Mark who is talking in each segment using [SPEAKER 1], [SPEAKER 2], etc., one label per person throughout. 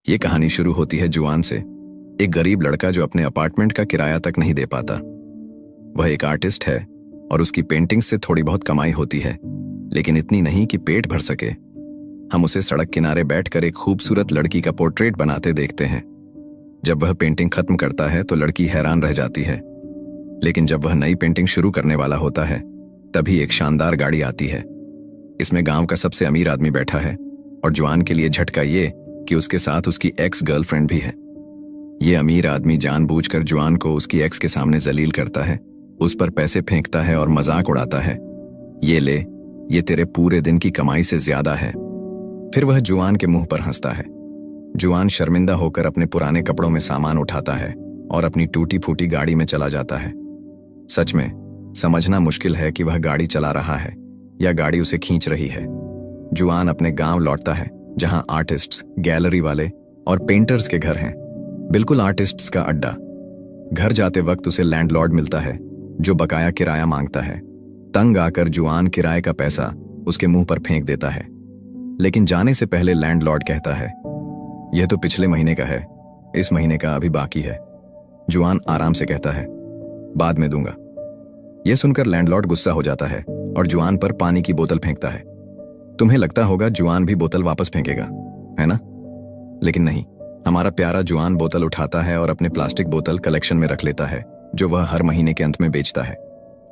[SPEAKER 1] ये कहानी शुरू होती है जुआन से, एक गरीब लड़का जो अपने अपार्टमेंट का किराया तक नहीं दे पाता। वह एक आर्टिस्ट है और उसकी पेंटिंग्स से थोड़ी बहुत कमाई होती है, लेकिन इतनी नहीं कि पेट भर सके। हम उसे सड़क किनारे बैठकर एक खूबसूरत लड़की का पोर्ट्रेट बनाते देखते हैं। जब वह पेंटिंग खत्म करता है तो लड़की हैरान रह जाती है, लेकिन जब वह नई पेंटिंग शुरू करने वाला होता है तभी एक शानदार गाड़ी आती है। इसमें गांव का सबसे अमीर आदमी बैठा है और जुआन के लिए झटका ये कि उसके साथ उसकी एक्स गर्लफ्रेंड भी है। ये अमीर आदमी जानबूझकर जुआन को उसकी एक्स के सामने जलील करता है, उस पर पैसे फेंकता है और मजाक उड़ाता है। ये ले, ये तेरे पूरे दिन की कमाई से ज्यादा है। फिर वह जुआन के मुंह पर हंसता है। जुआन शर्मिंदा होकर अपने पुराने कपड़ों में सामान उठाता है और अपनी टूटी फूटी गाड़ी में चला जाता है। सच में समझना मुश्किल है कि वह गाड़ी चला रहा है या गाड़ी उसे खींच रही है। जुआन अपने गांव लौटता है जहां आर्टिस्ट्स, गैलरी वाले और पेंटर्स के घर हैं, बिल्कुल आर्टिस्ट्स का अड्डा। घर जाते वक्त उसे लैंडलॉर्ड मिलता है जो बकाया किराया मांगता है। तंग आकर जुआन किराए का पैसा उसके मुंह पर फेंक देता है, लेकिन जाने से पहले लैंडलॉर्ड कहता है, यह तो पिछले महीने का है, इस महीने का अभी बाकी है। जुआन आराम से कहता है, बाद में दूंगा। यह सुनकर लैंडलॉर्ड गुस्सा हो जाता है और जुआन पर पानी की बोतल फेंकता है। तुम्हें लगता होगा जुआन भी बोतल वापस फेंकेगा, है ना? लेकिन नहीं, हमारा प्यारा जुआन बोतल उठाता है और अपने प्लास्टिक बोतल कलेक्शन में रख लेता है जो वह हर महीने के अंत में बेचता है।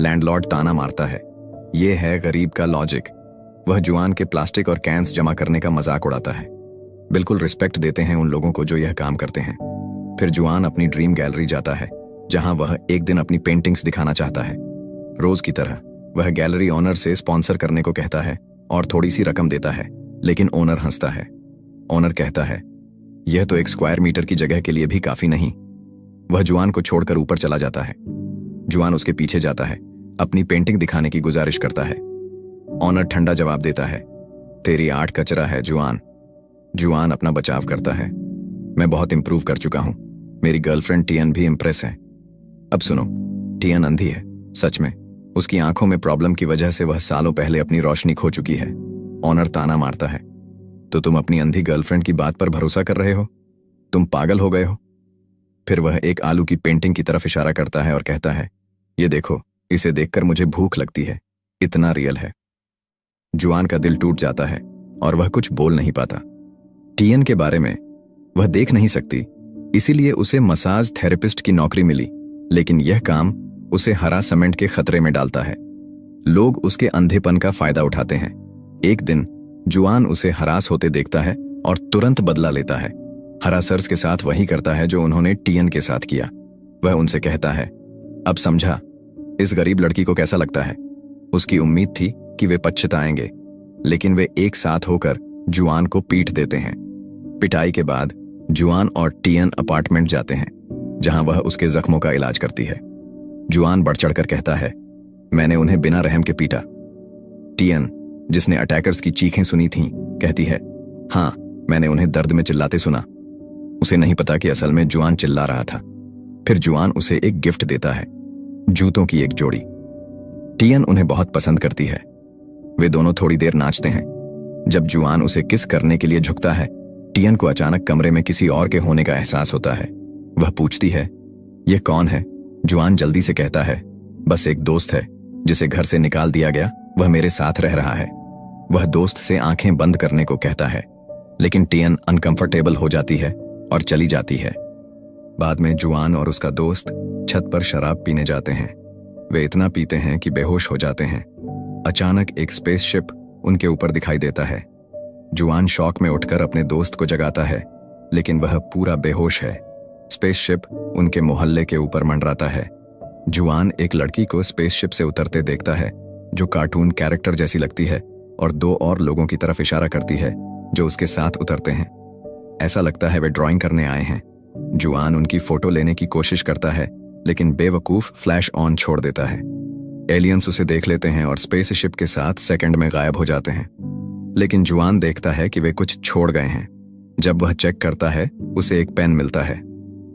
[SPEAKER 1] लैंडलॉर्ड ताना मारता है, यह है गरीब का लॉजिक। वह जुआन के प्लास्टिक और कैंस जमा करने का मजाक उड़ाता है। बिल्कुल रिस्पेक्ट देते हैं उन लोगों को जो यह काम करते हैं। फिर जुआन अपनी ड्रीम गैलरी जाता है जहां वह एक दिन अपनी पेंटिंग्स दिखाना चाहता है। रोज की तरह वह गैलरी ओनर से स्पॉन्सर करने को कहता है और थोड़ी सी रकम देता है, लेकिन ओनर हंसता है। ओनर कहता है, यह तो 1 स्क्वायर मीटर की जगह के लिए भी काफी नहीं। वह जुआन को छोड़कर ऊपर चला जाता है। जुआन उसके पीछे जाता है, अपनी पेंटिंग दिखाने की गुजारिश करता है। ओनर ठंडा जवाब देता है, तेरी आर्ट कचरा है जुआन। जुआन अपना बचाव करता है, मैं बहुत इंप्रूव कर चुका हूं, मेरी गर्लफ्रेंड टियन भी इंप्रेस है। अब सुनो, टियन अंधी है, सच में। उसकी आंखों में प्रॉब्लम की वजह से वह सालों पहले अपनी रोशनी खो चुकी है। ओनर ताना मारता है, तो तुम अपनी अंधी गर्लफ्रेंड की बात पर भरोसा कर रहे हो? तुम पागल हो गए हो? फिर वह एक आलू की पेंटिंग की तरफ इशारा करता है और कहता है, ये देखो, इसे देखकर मुझे भूख लगती है, इतना रियल है। जुआन का दिल टूट जाता है और वह कुछ बोल नहीं पाता। टियन के बारे में वह देख नहीं सकती, इसीलिए उसे मसाज थेरेपिस्ट की नौकरी मिली, लेकिन यह काम उसे हरासमेंट के खतरे में डालता है। लोग उसके अंधेपन का फायदा उठाते हैं। एक दिन जुआन उसे हरास होते देखता है और तुरंत बदला लेता है। हरासर्स के साथ वही करता है जो उन्होंने टियन के साथ किया। वह उनसे कहता है, अब समझा इस गरीब लड़की को कैसा लगता है। उसकी उम्मीद थी कि वे पछताएंगे, लेकिन वे एक साथ होकर जुआन को पीट देते हैं। पिटाई के बाद जुआन और टियन अपार्टमेंट जाते हैं जहां वह उसके जख्मों का इलाज करती है। जुआन बढ़ चढ़कर कहता है, मैंने उन्हें बिना रहम के पीटा। टियन, जिसने अटैकर्स की चीखें सुनी थीं, कहती है, हाँ, मैंने उन्हें दर्द में चिल्लाते सुना। उसे नहीं पता कि असल में जुआन चिल्ला रहा था। फिर जुआन उसे एक गिफ्ट देता है, जूतों की एक जोड़ी। टियन उन्हें बहुत पसंद करती है। वे दोनों थोड़ी देर नाचते हैं। जब जुआन उसे किस करने के लिए झुकता है, टियन को अचानक कमरे में किसी और के होने का एहसास होता है। वह पूछती है, यह कौन है? जुआन जल्दी से कहता है, बस एक दोस्त है जिसे घर से निकाल दिया गया, वह मेरे साथ रह रहा है। वह दोस्त से आंखें बंद करने को कहता है, लेकिन टियन अनकंफर्टेबल हो जाती है और चली जाती है। बाद में जुआन और उसका दोस्त छत पर शराब पीने जाते हैं। वे इतना पीते हैं कि बेहोश हो जाते हैं। अचानक एक स्पेसशिप उनके ऊपर दिखाई देता है। जुआन शॉक में उठकर अपने दोस्त को जगाता है, लेकिन वह पूरा बेहोश है। स्पेसशिप उनके मोहल्ले के ऊपर मंडराता है। जुआन एक लड़की को स्पेसशिप से उतरते देखता है जो कार्टून कैरेक्टर जैसी लगती है और 2 और लोगों की तरफ इशारा करती है जो उसके साथ उतरते हैं। ऐसा लगता है वे ड्राइंग करने आए हैं। जुआन उनकी फोटो लेने की कोशिश करता है, लेकिन बेवकूफ फ्लैश ऑन छोड़ देता है। एलियंस उसे देख लेते हैं और स्पेसशिप के साथ सेकंड में गायब हो जाते हैं। लेकिन जुआन देखता है कि वे कुछ छोड़ गए हैं। जब वह चेक करता है, उसे एक पेन मिलता है।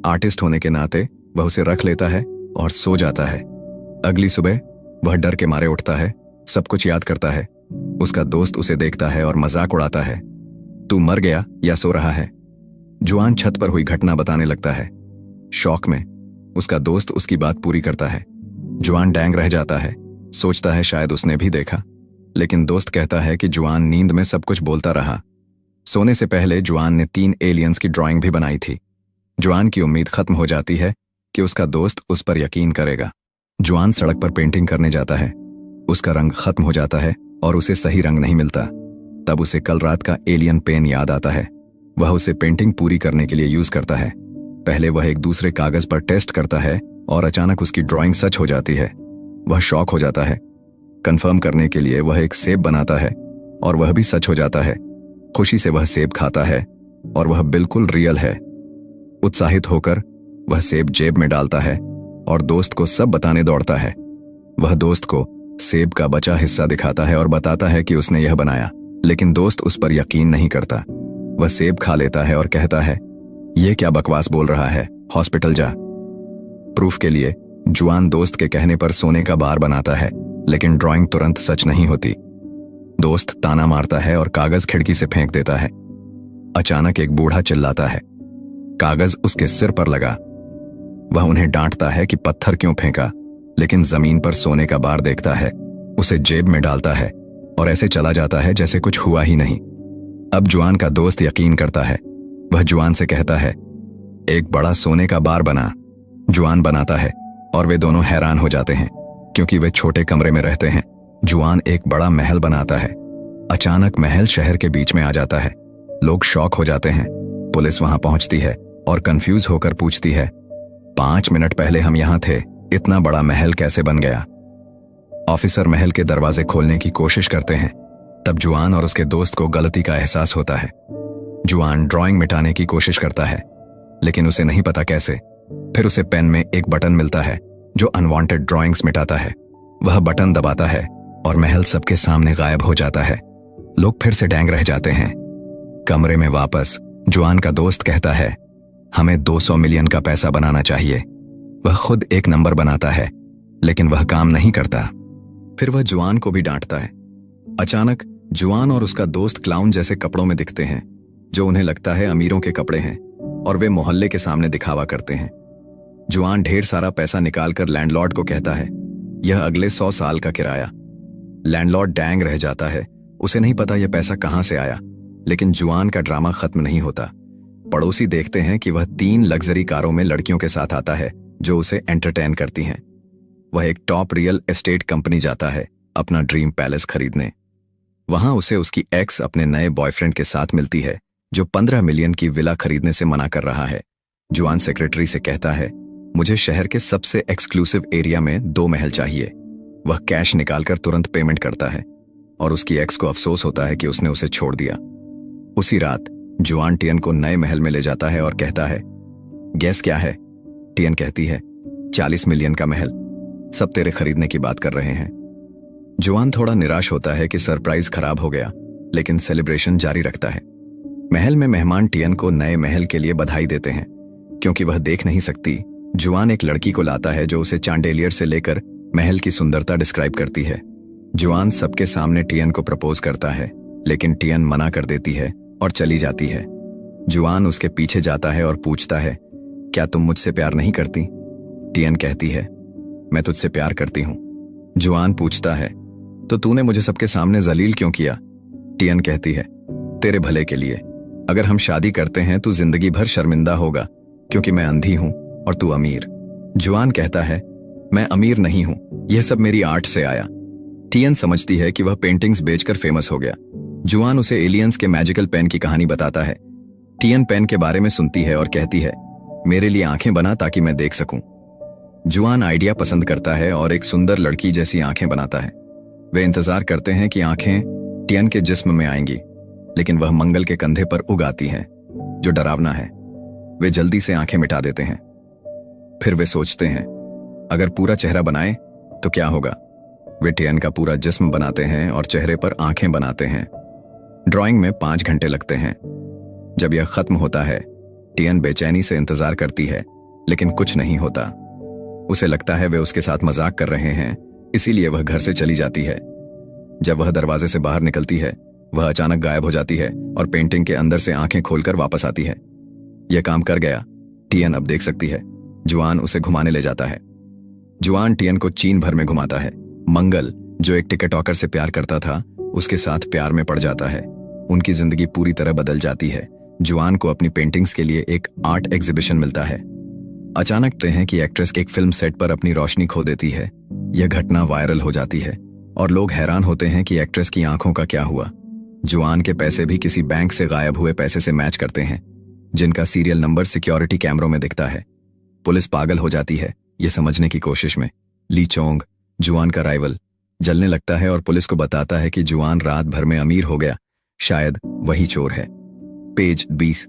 [SPEAKER 1] आर्टिस्ट होने के नाते वह उसे रख लेता है और सो जाता है। अगली सुबह वह डर के मारे उठता है, सब कुछ याद करता है। उसका दोस्त उसे देखता है और मजाक उड़ाता है, तू मर गया या सो रहा है? जुआन छत पर हुई घटना बताने लगता है। शौक में उसका दोस्त उसकी बात पूरी करता है। जुआन डैंग रह जाता है, सोचता है शायद उसने भी देखा, लेकिन दोस्त कहता है कि जुआन नींद में सब कुछ बोलता रहा। सोने से पहले जुआन ने 3 एलियंस की ड्राइंग भी बनाई थी। जुआन की उम्मीद खत्म हो जाती है कि उसका दोस्त उस पर यकीन करेगा। जुआन सड़क पर पेंटिंग करने जाता है। उसका रंग खत्म हो जाता है और उसे सही रंग नहीं मिलता। तब उसे कल रात का एलियन पेन याद आता है। वह उसे पेंटिंग पूरी करने के लिए यूज करता है। पहले वह एक दूसरे कागज पर टेस्ट करता है और अचानक उसकी ड्राइंग सच हो जाती है। वह शॉक हो जाता है। कंफर्म करने के लिए वह एक सेब बनाता है और वह भी सच हो जाता है। खुशी से वह सेब खाता है और वह बिल्कुल रियल है। उत्साहित होकर वह सेब जेब में डालता है और दोस्त को सब बताने दौड़ता है। वह दोस्त को सेब का बचा हिस्सा दिखाता है और बताता है कि उसने यह बनाया, लेकिन दोस्त उस पर यकीन नहीं करता। वह सेब खा लेता है और कहता है, यह क्या बकवास बोल रहा है, हॉस्पिटल जा। प्रूफ के लिए जुआन दोस्त के कहने पर सोने का बार बनाता है, लेकिन ड्राइंग तुरंत सच नहीं होती। दोस्त ताना मारता है और कागज खिड़की से फेंक देता है। अचानक एक बूढ़ा चिल्लाता है। कागज उसके सिर पर लगा। वह उन्हें डांटता है कि पत्थर क्यों फेंका, लेकिन जमीन पर सोने का बार देखता है, उसे जेब में डालता है और ऐसे चला जाता है जैसे कुछ हुआ ही नहीं। अब जुआन का दोस्त यकीन करता है। वह जुआन से कहता है, एक बड़ा सोने का बार बना। जुआन बनाता है और वे दोनों हैरान हो जाते हैं, क्योंकि वे छोटे कमरे में रहते हैं। जुआन एक बड़ा महल बनाता है। अचानक महल शहर के बीच में आ जाता है। लोग शॉक हो जाते हैं। पुलिस वहां पहुंचती है और कंफ्यूज होकर पूछती है, 5 मिनट पहले हम यहां थे, इतना बड़ा महल कैसे बन गया? ऑफिसर महल के दरवाजे खोलने की कोशिश करते हैं। तब जुआन और उसके दोस्त को गलती का एहसास होता है। जुआन ड्राइंग मिटाने की कोशिश करता है, लेकिन उसे नहीं पता कैसे। फिर उसे पेन में एक बटन मिलता है जो अनवांटेड ड्राइंग्स मिटाता है। वह बटन दबाता है और महल सबके सामने गायब हो जाता है। लोग फिर से डैंग रह जाते हैं। कमरे में वापस जुआन का दोस्त कहता है, हमें 200 मिलियन का पैसा बनाना चाहिए। वह खुद एक नंबर बनाता है, लेकिन वह काम नहीं करता। फिर वह जुआन को भी डांटता है। अचानक जुआन और उसका दोस्त क्लाउन जैसे कपड़ों में दिखते हैं, जो उन्हें लगता है अमीरों के कपड़े हैं, और वे मोहल्ले के सामने दिखावा करते हैं। जुआन ढेर सारा पैसा निकालकर लैंडलॉर्ड को कहता है, यह अगले 100 साल का किराया। लैंडलॉर्ड डैंग रह जाता है। उसे नहीं पता यह पैसा कहां से आया, लेकिन जुआन का ड्रामा खत्म नहीं होता। पड़ोसी देखते हैं कि वह 3 लग्जरी कारों में लड़कियों के साथ आता है जो उसे एंटरटेन करती हैं। वह एक टॉप रियल एस्टेट कंपनी जाता है अपना ड्रीम पैलेस खरीदने। वहां उसे उसकी एक्स अपने नए बॉयफ्रेंड के साथ मिलती है, जो 15 मिलियन की विला खरीदने से मना कर रहा है। जुआन सेक्रेटरी से कहता है, मुझे शहर के सबसे एक्सक्लूसिव एरिया में 2 महल चाहिए। वह कैश निकालकर तुरंत पेमेंट करता है और उसकी एक्स को अफसोस होता है कि उसने उसे छोड़ दिया। उसी रात जुआन टियन को नए महल में ले जाता है और कहता है, गैस क्या है? टियन कहती है, 40 मिलियन का महल। सब तेरे खरीदने की बात कर रहे हैं। जुआन थोड़ा निराश होता है कि सरप्राइज खराब हो गया, लेकिन सेलिब्रेशन जारी रखता है। महल में मेहमान टियन को नए महल के लिए बधाई देते हैं। क्योंकि वह देख नहीं सकती, जुआन एक लड़की को लाता है जो उसे चांडेलियर से लेकर महल की सुंदरता डिस्क्राइब करती है। जुआन सबके सामने टियन को प्रपोज करता है, लेकिन टियन मना कर देती है और चली जाती है। जुआन उसके पीछे जाता है और पूछता है, क्या तुम मुझसे प्यार नहीं करती? टियन कहती है, मैं तुझसे प्यार करती हूं। जुआन पूछता है, तो तूने मुझे सबके सामने जलील क्यों किया? टियन कहती है, तेरे भले के लिए। अगर हम शादी करते हैं तो जिंदगी भर शर्मिंदा होगा, क्योंकि मैं अंधी हूं और तू अमीर। जुआन कहता है, मैं अमीर नहीं हूं, यह सब मेरी आर्ट से आया। टियन समझती है कि वह पेंटिंग्स बेचकर फेमस हो गया। जुआन उसे एलियंस के मैजिकल पेन की कहानी बताता है। टियन पेन के बारे में सुनती है और कहती है, मेरे लिए आंखें बना ताकि मैं देख सकूं। जुआन आइडिया पसंद करता है और एक सुंदर लड़की जैसी आंखें बनाता है। वे इंतजार करते हैं कि आंखें टियन के जिस्म में आएंगी, लेकिन वह मंगल के कंधे पर उग आती है, जो डरावना है। वे जल्दी से आंखें मिटा देते हैं। फिर वे सोचते हैं, अगर पूरा चेहरा बनाए तो क्या होगा? वे टियन का पूरा जिस्म बनाते हैं और चेहरे पर आंखें बनाते हैं। ड्राइंग में 5 घंटे लगते हैं। जब यह खत्म होता है, टियन बेचैनी से इंतजार करती है, लेकिन कुछ नहीं होता। उसे लगता है वे उसके साथ मजाक कर रहे हैं, इसीलिए वह घर से चली जाती है। जब वह दरवाजे से बाहर निकलती है, वह अचानक गायब हो जाती है और पेंटिंग के अंदर से आंखें खोलकर वापस आती है। यह काम कर गया, टियन अब देख सकती है। जुआन उसे घुमाने ले जाता है। जुआन टियन को चीन भर में घुमाता है। मंगल, जो एक टिकटॉकर से प्यार करता था, उसके साथ प्यार में पड़ जाता है। उनकी जिंदगी पूरी तरह बदल जाती है। जुआन को अपनी पेंटिंग्स के लिए एक आर्ट एग्जीबिशन मिलता है। अचानक देखते हैं कि एक्ट्रेस एक फिल्म सेट पर अपनी रोशनी खो देती है। यह घटना वायरल हो जाती है और लोग हैरान होते हैं कि एक्ट्रेस की आंखों का क्या हुआ। जुआन के पैसे भी किसी बैंक से गायब हुए पैसे से मैच करते हैं, जिनका सीरियल नंबर सिक्योरिटी कैमरों में दिखता है। पुलिस पागल हो जाती है यह समझने की कोशिश में। ली चोंग, जुआन का राइवल, जलने लगता है और पुलिस को बताता है कि जुआन रात भर में अमीर हो गया, शायद वही चोर है। पेज 20।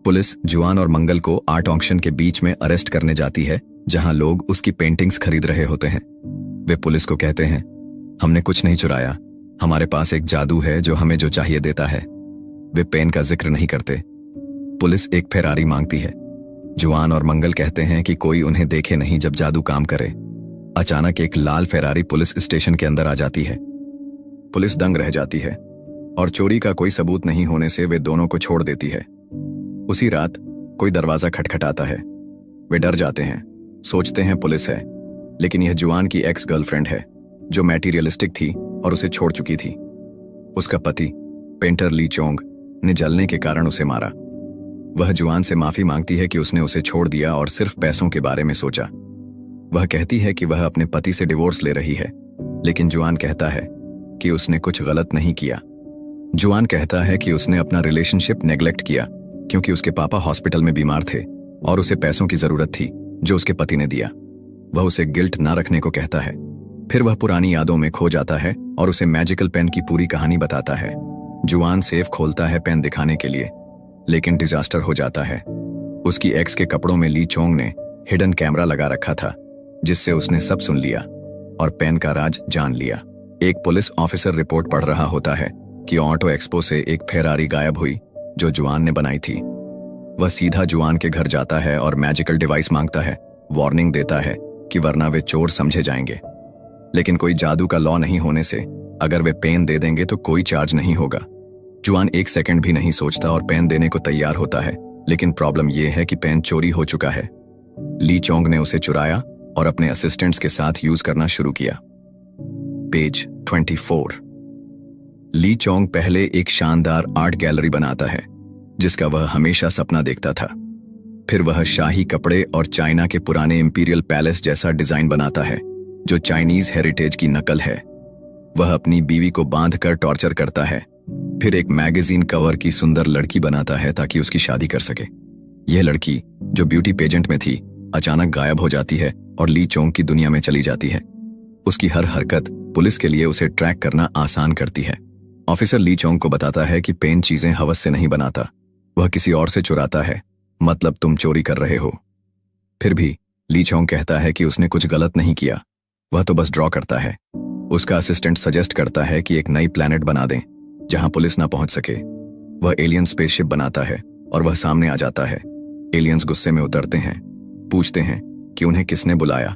[SPEAKER 1] पुलिस जुआन और मंगल को आर्ट ऑक्शन के बीच में अरेस्ट करने जाती है, जहां लोग उसकी पेंटिंग्स खरीद रहे होते हैं। वे पुलिस को कहते हैं, हमने कुछ नहीं चुराया, हमारे पास एक जादू है जो हमें जो चाहिए देता है। वे पेन का जिक्र नहीं करते। पुलिस एक फेरारी मांगती है। जुआन और मंगल कहते हैं कि कोई उन्हें देखे नहीं जब जादू काम करे। अचानक एक लाल फेरारी पुलिस स्टेशन के अंदर आ जाती है। पुलिस दंग रह जाती है और चोरी का कोई सबूत नहीं होने से वे दोनों को छोड़ देती है। उसी रात कोई दरवाजा खटखटाता है। वे डर जाते हैं, सोचते हैं पुलिस है, लेकिन यह जुआन की एक्स गर्लफ्रेंड है जो मैटीरियलिस्टिक थी और उसे छोड़ चुकी थी। उसका पति पेंटर ली चोंग ने जलने के कारण उसे मारा। वह जुआन से माफी मांगती है कि उसने उसे छोड़ दिया और सिर्फ पैसों के बारे में सोचा। वह कहती है कि वह अपने पति से डिवोर्स ले रही है, लेकिन जुआन कहता है कि उसने कुछ गलत नहीं किया। जुआन कहता है कि उसने अपना रिलेशनशिप नेग्लेक्ट किया क्योंकि उसके पापा हॉस्पिटल में बीमार थे और उसे पैसों की जरूरत थी जो उसके पति ने दिया। वह उसे गिल्ट ना रखने को कहता है। फिर वह पुरानी यादों में खो जाता है और उसे मैजिकल पेन की पूरी कहानी बताता है। जुआन सेफ खोलता है पेन दिखाने के लिए, लेकिन डिजास्टर हो जाता है। उसकी एक्स के कपड़ों में ली चोंग ने हिडन कैमरा लगा रखा था, जिससे उसने सब सुन लिया और पेन का राज जान लिया। एक पुलिस ऑफिसर रिपोर्ट पढ़ रहा होता है कि ऑटो एक्सपो से एक फेरारी गायब हुई जो जुआन ने बनाई थी। वह सीधा जुआन के घर जाता है और मैजिकल डिवाइस मांगता है, वार्निंग देता है कि वरना वे चोर समझे जाएंगे। लेकिन कोई जादू का लॉ नहीं होने से अगर वे पेन दे देंगे तो कोई चार्ज नहीं होगा। जुआन एक सेकंड भी नहीं सोचता और पेन देने को तैयार होता है, लेकिन प्रॉब्लम यह है कि पेन चोरी हो चुका है। ली चोंग ने उसे चुराया और अपने असिस्टेंट्स के साथ यूज करना शुरू किया। पेज 24। ली चोंग पहले एक शानदार आर्ट गैलरी बनाता है जिसका वह हमेशा सपना देखता था। फिर वह शाही कपड़े और चाइना के पुराने इंपीरियल पैलेस जैसा डिजाइन बनाता है जो चाइनीज हेरिटेज की नकल है। वह अपनी बीवी को बांधकर टॉर्चर करता है। फिर एक मैगजीन कवर की सुंदर लड़की बनाता है ताकि उसकी शादी कर सके। यह लड़की जो ब्यूटी पेजेंट में थी अचानक गायब हो जाती है और ली चोंग की दुनिया में चली जाती है। उसकी हर हरकत पुलिस के लिए उसे ट्रैक करना आसान करती है। ऑफिसर ली चोंग को बताता है कि पेन चीजें हवस से नहीं बनाता, वह किसी और से चुराता है, मतलब तुम चोरी कर रहे हो। फिर भी ली चोंग कहता है कि उसने कुछ गलत नहीं किया, वह तो बस ड्रॉ करता है। उसका असिस्टेंट सजेस्ट करता है कि एक नई प्लैनेट बना दें जहां पुलिस ना पहुंच सके। वह एलियन स्पेसशिप बनाता है और वह सामने आ जाता है। एलियंस गुस्से में उतरते हैं, पूछते हैं कि उन्हें किसने बुलाया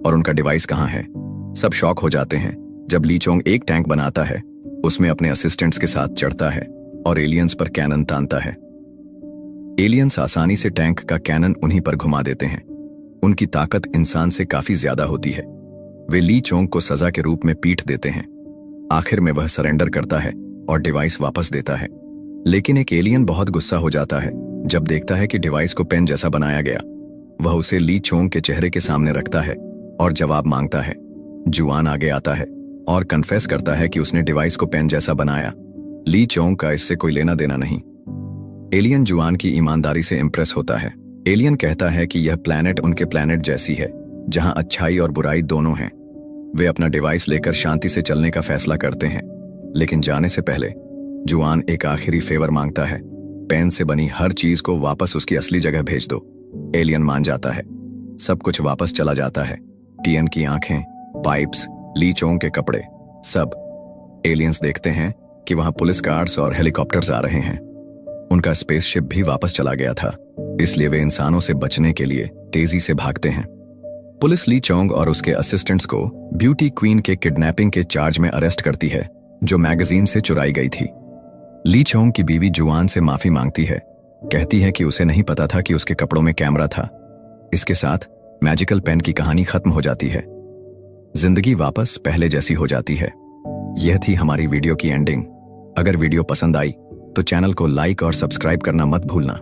[SPEAKER 1] और उनका डिवाइस कहां है। सब शॉक हो जाते हैं जब ली चोंग एक टैंक बनाता है, उसमें अपने असिस्टेंट्स के साथ चढ़ता है और एलियंस पर कैनन तानता है। एलियंस आसानी से टैंक का कैनन उन्हीं पर घुमा देते हैं। उनकी ताकत इंसान से काफी ज्यादा होती है। वे ली चोंग को सजा के रूप में पीट देते हैं। आखिर में वह सरेंडर करता है और डिवाइस वापस देता है। लेकिन एक एलियन बहुत गुस्सा हो जाता है जब देखता है कि डिवाइस को पेन जैसा बनाया गया। वह उसे ली चोंग के चेहरे के सामने रखता है और जवाब मांगता है। जुआन आगे आता है और कन्फेस करता है कि उसने डिवाइस को पेन जैसा बनाया। ली चोंग का इससे कोई लेना देना नहीं। एलियन जुआन की ईमानदारी से इंप्रेस होता है। एलियन कहता है कि यह प्लैनेट उनके प्लैनेट जैसी है जहां अच्छाई और बुराई दोनों हैं। वे अपना डिवाइस लेकर शांति से चलने का फैसला करते हैं, लेकिन जाने से पहले जुआन एक आखिरी फेवर मांगता है। पेन से बनी हर चीज को वापस उसकी असली जगह भेज दो। एलियन मान जाता है। सब कुछ वापस चला जाता है। टियन की आंखें, पाइप्स, ली चोंग के कपड़े, सब। एलियंस देखते हैं कि वहां पुलिस कार्स और हेलीकॉप्टर्स आ रहे हैं। उनका स्पेसशिप भी वापस चला गया था, इसलिए वे इंसानों से बचने के लिए तेजी से भागते हैं। पुलिस ली चोंग और उसके असिस्टेंट्स को ब्यूटी क्वीन के किडनैपिंग के चार्ज में अरेस्ट करती है, जो मैगजीन से चुराई गई थी। ली चोंग की बीवी जुआन से माफी मांगती है, कहती है कि उसे नहीं पता था कि उसके कपड़ों में कैमरा था। इसके साथ मैजिकल पेन की कहानी खत्म हो जाती है। जिंदगी वापस पहले जैसी हो जाती है। यह थी हमारी वीडियो की एंडिंग। अगर वीडियो पसंद आई तो चैनल को लाइक और सब्सक्राइब करना मत भूलना।